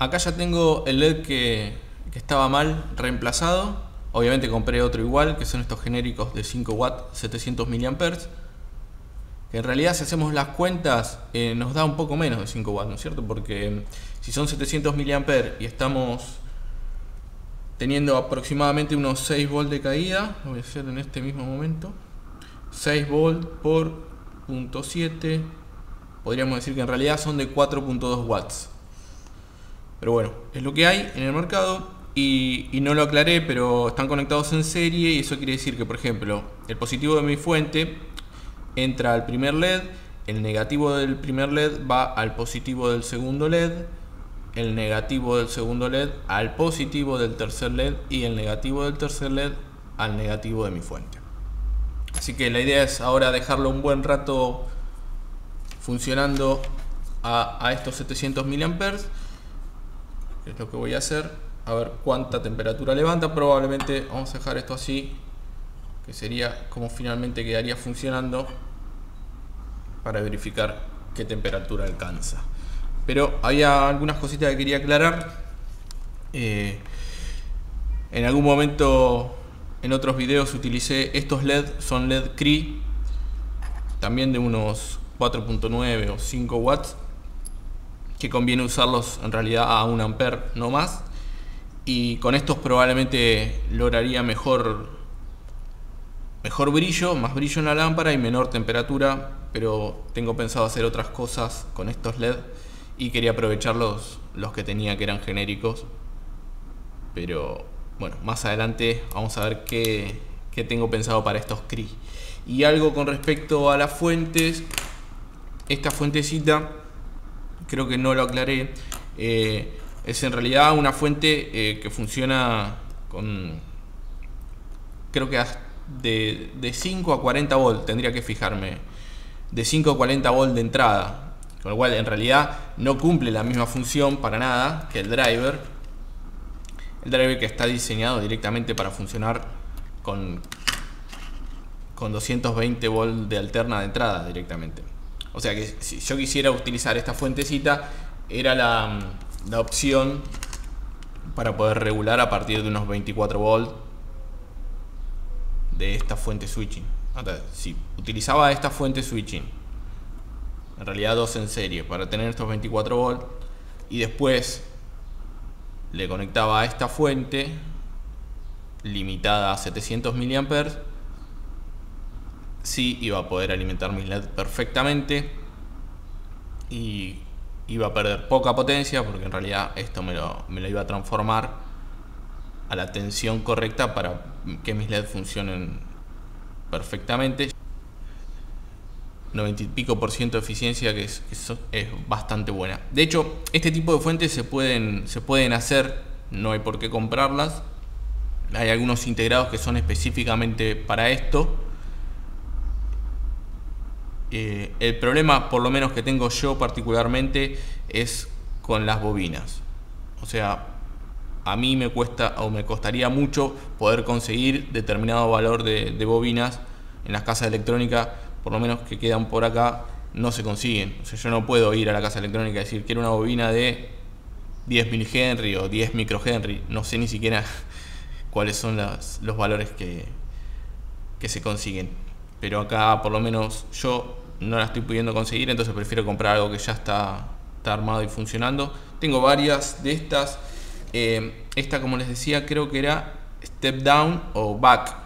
Acá ya tengo el LED que estaba mal reemplazado. Obviamente compré otro igual, que son estos genéricos de 5 watts, 700 mAh. Que en realidad, si hacemos las cuentas, nos da un poco menos de 5 watts, ¿no es cierto? Porque si son 700 mAh y estamos teniendo aproximadamente unos 6 volts de caída, lo voy a hacer en este mismo momento. 6 volts por 0.7, podríamos decir que en realidad son de 4.2 watts. Pero bueno, es lo que hay en el mercado y no lo aclaré, pero están conectados en serie y eso quiere decir que, por ejemplo, el positivo de mi fuente entra al primer LED, el negativo del primer LED va al positivo del segundo LED, el negativo del segundo LED al positivo del tercer LED y el negativo del tercer LED al negativo de mi fuente. Así que la idea es ahora dejarlo un buen rato funcionando a estos 700 mAh. Es lo que voy a hacer, a ver cuánta temperatura levanta. Probablemente vamos a dejar esto así, que sería como finalmente quedaría funcionando, para verificar qué temperatura alcanza. Pero había algunas cositas que quería aclarar. En algún momento en otros videos utilicé estos LED, son LED Cree, también de unos 4.9 o 5 watts, que conviene usarlos en realidad a 1 ampere no más, y con estos probablemente lograría mejor brillo, más brillo en la lámpara y menor temperatura, pero tengo pensado hacer otras cosas con estos LED y quería aprovechar los que tenía, que eran genéricos. Pero bueno, más adelante vamos a ver qué tengo pensado para estos Cree. Y algo con respecto a las fuentes, esta fuentecita creo que no lo aclaré, es en realidad una fuente que funciona con, creo que de 5 a 40 volts, tendría que fijarme, de 5 a 40 volts de entrada, con lo cual en realidad no cumple la misma función para nada que el driver que está diseñado directamente para funcionar con 220 volts de alterna de entrada directamente. O sea que si yo quisiera utilizar esta fuentecita, era la opción para poder regular a partir de unos 24 volts de esta fuente switching. Si utilizaba esta fuente switching, en realidad dos en serie, para tener estos 24 volts, y después le conectaba a esta fuente limitada a 700 mAh, sí iba a poder alimentar mis LED perfectamente y iba a perder poca potencia, porque en realidad esto me lo iba a transformar a la tensión correcta para que mis LED funcionen perfectamente. 90 y pico % de eficiencia, que es bastante buena. De hecho, este tipo de fuentes se pueden hacer, no hay por qué comprarlas. Hay algunos integrados que son específicamente para esto. El problema, por lo menos que tengo yo particularmente, es con las bobinas. O sea, a mí me cuesta o me costaría mucho poder conseguir determinado valor de bobinas en las casas electrónicas, por lo menos que quedan por acá, no se consiguen. O sea, yo no puedo ir a la casa electrónica y decir quiero una bobina de 10 mH o 10 microhenry. No sé ni siquiera cuáles son los valores que se consiguen. Pero acá por lo menos yo no la estoy pudiendo conseguir, entonces prefiero comprar algo que ya está armado y funcionando. Tengo varias de estas. Esta, como les decía, creo que era step down o back.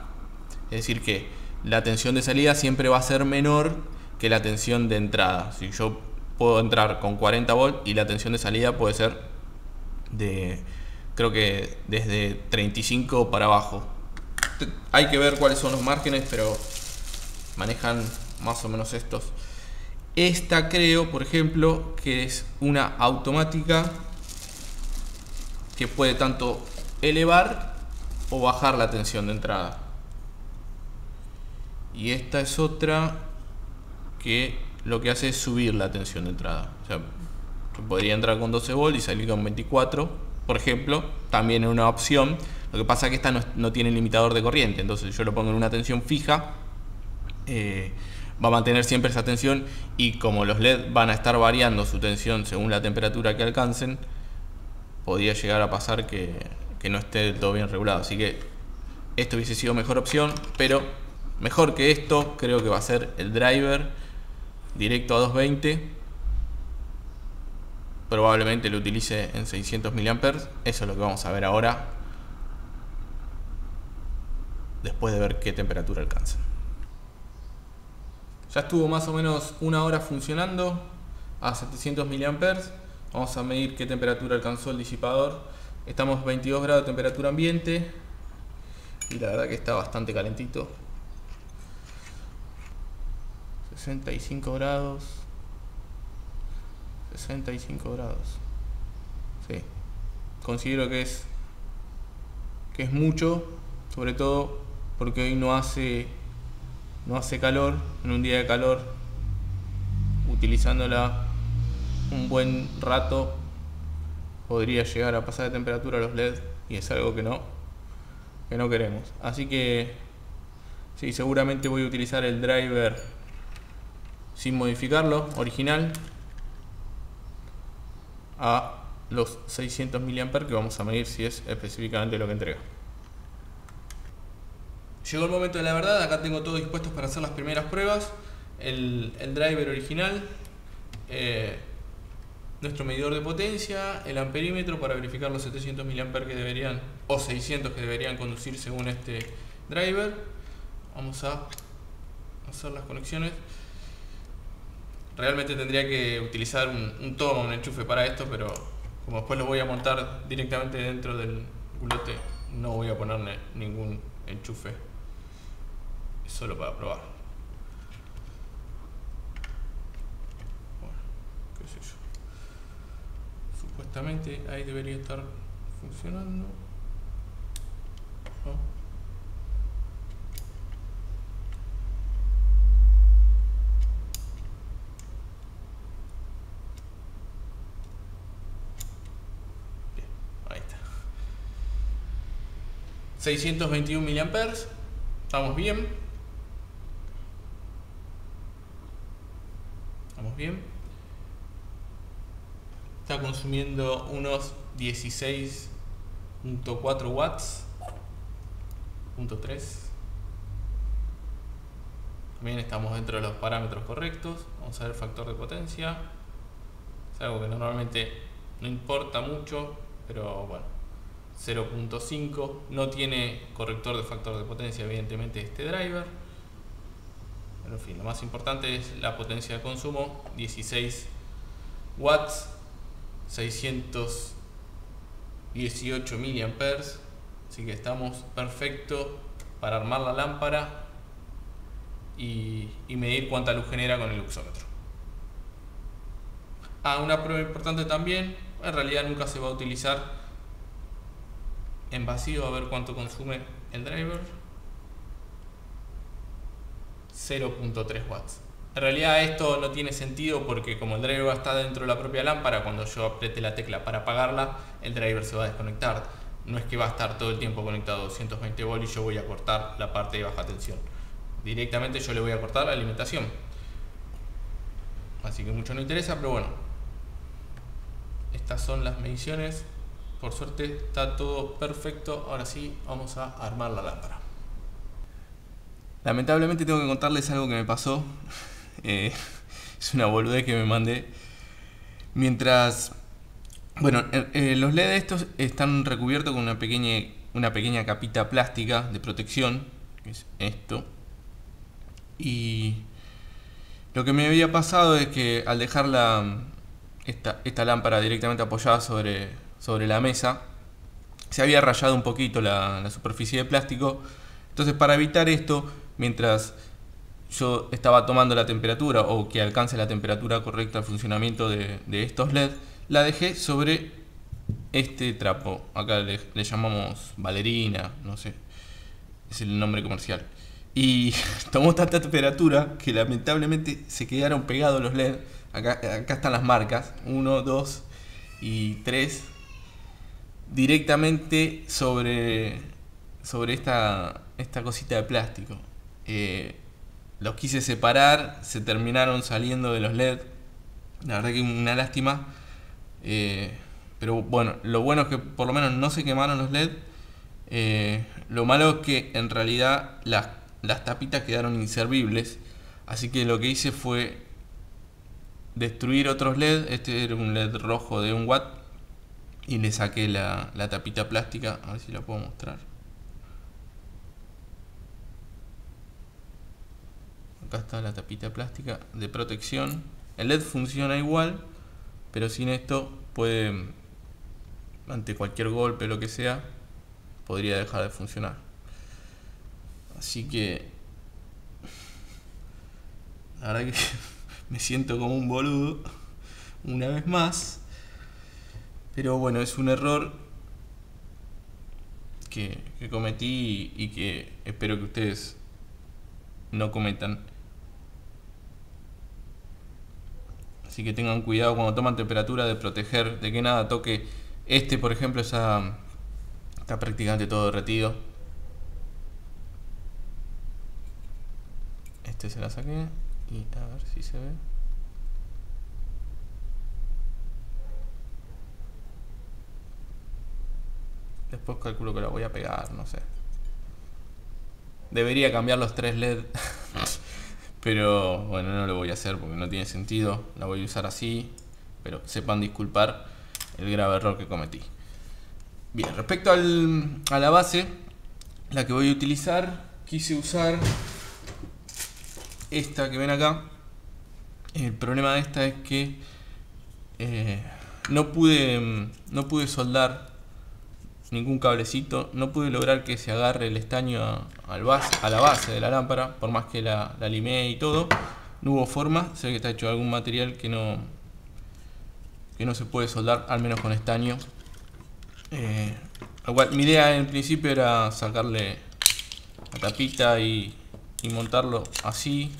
Es decir que la tensión de salida siempre va a ser menor que la tensión de entrada. Si yo puedo entrar con 40 volts y la tensión de salida puede ser creo que desde 35 para abajo. Hay que ver cuáles son los márgenes, pero manejan más o menos estos. Esta creo, por ejemplo, que es una automática que puede tanto elevar o bajar la tensión de entrada. Y esta es otra que lo que hace es subir la tensión de entrada. O sea, yo podría entrar con 12 volts y salir con 24, por ejemplo, también es una opción. Lo que pasa es que esta no tiene limitador de corriente, entonces yo lo pongo en una tensión fija, va a mantener siempre esa tensión, y como los LED van a estar variando su tensión según la temperatura que alcancen, podía llegar a pasar que no esté del todo bien regulado. Así que esto hubiese sido mejor opción, pero mejor que esto creo que va a ser el driver directo a 220. Probablemente lo utilice en 600 mA. Eso es lo que vamos a ver ahora, después de ver qué temperatura alcanza. Ya estuvo más o menos una hora funcionando a 700 mA. Vamos a medir qué temperatura alcanzó el disipador. Estamos 22 grados de temperatura ambiente y la verdad que está bastante calentito. 65 grados. 65 grados. Sí. Considero que es mucho, sobre todo porque hoy no hace calor. En un día de calor, utilizándola un buen rato, podría llegar a pasar de temperatura a los LED y es algo que no queremos. Así que sí, seguramente voy a utilizar el driver sin modificarlo, original, a los 600 mA, que vamos a medir si es específicamente lo que entrega. Llegó el momento de la verdad. Acá tengo todo dispuesto para hacer las primeras pruebas. El driver original, nuestro medidor de potencia, el amperímetro para verificar los 700 mA que deberían, o 600 que deberían conducir según este driver. Vamos a hacer las conexiones. Realmente tendría que utilizar un toma, un enchufe para esto, pero como después lo voy a montar directamente dentro del culote, no voy a ponerle ningún enchufe, es solo para probar. Bueno, qué sé yo. Supuestamente ahí debería estar funcionando, ¿no? Ahí está. 621 mA. Estamos bien. Estamos bien. Está consumiendo unos 16.4 watts. .3. También estamos dentro de los parámetros correctos. Vamos a ver el factor de potencia. Es algo que normalmente no importa mucho, pero bueno, 0.5. No tiene corrector de factor de potencia, evidentemente, este driver. Pero en fin, lo más importante es la potencia de consumo: 16 watts, 618 mA. Así que estamos perfectos para armar la lámpara y medir cuánta luz genera con el luxómetro. Una prueba importante también, en realidad nunca se va a utilizar en vacío, a ver cuánto consume el driver. 0.3 watts. En realidad esto no tiene sentido porque como el driver está dentro de la propia lámpara, cuando yo apriete la tecla para apagarla, el driver se va a desconectar. No es que va a estar todo el tiempo conectado a 220 volts y yo voy a cortar la parte de baja tensión. Directamente yo le voy a cortar la alimentación. Así que mucho no interesa, pero bueno. Estas son las mediciones. Por suerte está todo perfecto. Ahora sí, vamos a armar la lámpara. Lamentablemente tengo que contarles algo que me pasó. Es una boludez que me mandé. Mientras... Bueno, los LED estos están recubiertos con una pequeña capita plástica de protección, que es esto. Y lo que me había pasado es que al dejar esta lámpara directamente apoyada sobre la mesa, se había rayado un poquito la superficie de plástico. Entonces, para evitar esto, mientras yo estaba tomando la temperatura o que alcance la temperatura correcta al funcionamiento de estos LED, la dejé sobre este trapo. Acá le llamamos Valerina, no sé, es el nombre comercial. Y tomó tanta temperatura que lamentablemente se quedaron pegados los LED. Acá están las marcas, 1, 2 y 3, directamente sobre esta cosita de plástico. Los quise separar, se terminaron saliendo de los LED. La verdad que una lástima, pero Pero bueno, lo bueno es que por lo menos no se quemaron los LED. Lo malo es que en realidad las tapitas quedaron inservibles. Así que lo que hice fue destruir otros LED. Este era un LED rojo de 1 watt. Y le saqué la tapita plástica. A ver si la puedo mostrar. Acá está la tapita plástica de protección. El LED funciona igual, pero sin esto puede, ante cualquier golpe o lo que sea, podría dejar de funcionar. Así que la verdad que me siento como un boludo una vez más. Pero bueno, es un error que cometí y que espero que ustedes no cometan. Así que tengan cuidado cuando toman temperatura de proteger, de que nada toque. Este, por ejemplo, está prácticamente todo derretido. Este se la saqué y a ver si se ve. Después calculo que la voy a pegar, no sé. Debería cambiar los 3 LED. Pero bueno, no lo voy a hacer porque no tiene sentido. La voy a usar así. Pero sepan disculpar el grave error que cometí. Bien, respecto a la base, la que voy a utilizar, quise usar esta que ven acá. El problema de esta es que no pude soldar ningún cablecito, no pude lograr que se agarre el estaño a la base de la lámpara, por más que la limé y todo, no hubo forma. Sé que está hecho de algún material que no se puede soldar, al menos con estaño. Mi idea en principio era sacarle la tapita y montarlo así,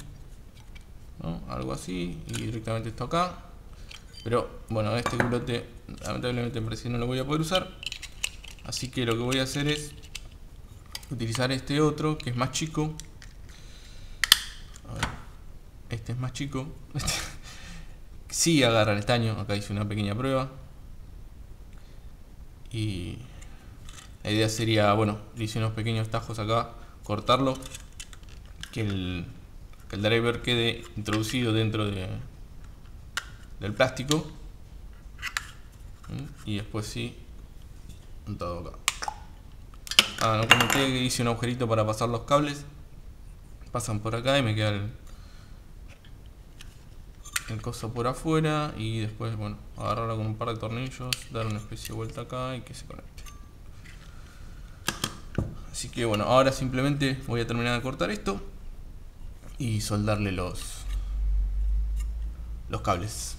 ¿no? Algo así, y directamente esto acá. Pero bueno, este culote lamentablemente en presión no lo voy a poder usar. Así que lo que voy a hacer es utilizar este otro que es más chico. A ver, este es más chico. Sí agarra el estaño. Acá hice una pequeña prueba. Y la idea sería, bueno, le hice unos pequeños tajos acá, cortarlo, que el driver quede introducido dentro del plástico. Y después sí, todo acá. No comenté que hice un agujerito para pasar los cables. Pasan por acá y me queda el coso por afuera. Y después, bueno, agarrarlo con un par de tornillos, dar una especie de vuelta acá y que se conecte. Así que bueno, ahora simplemente voy a terminar de cortar esto y soldarle los cables.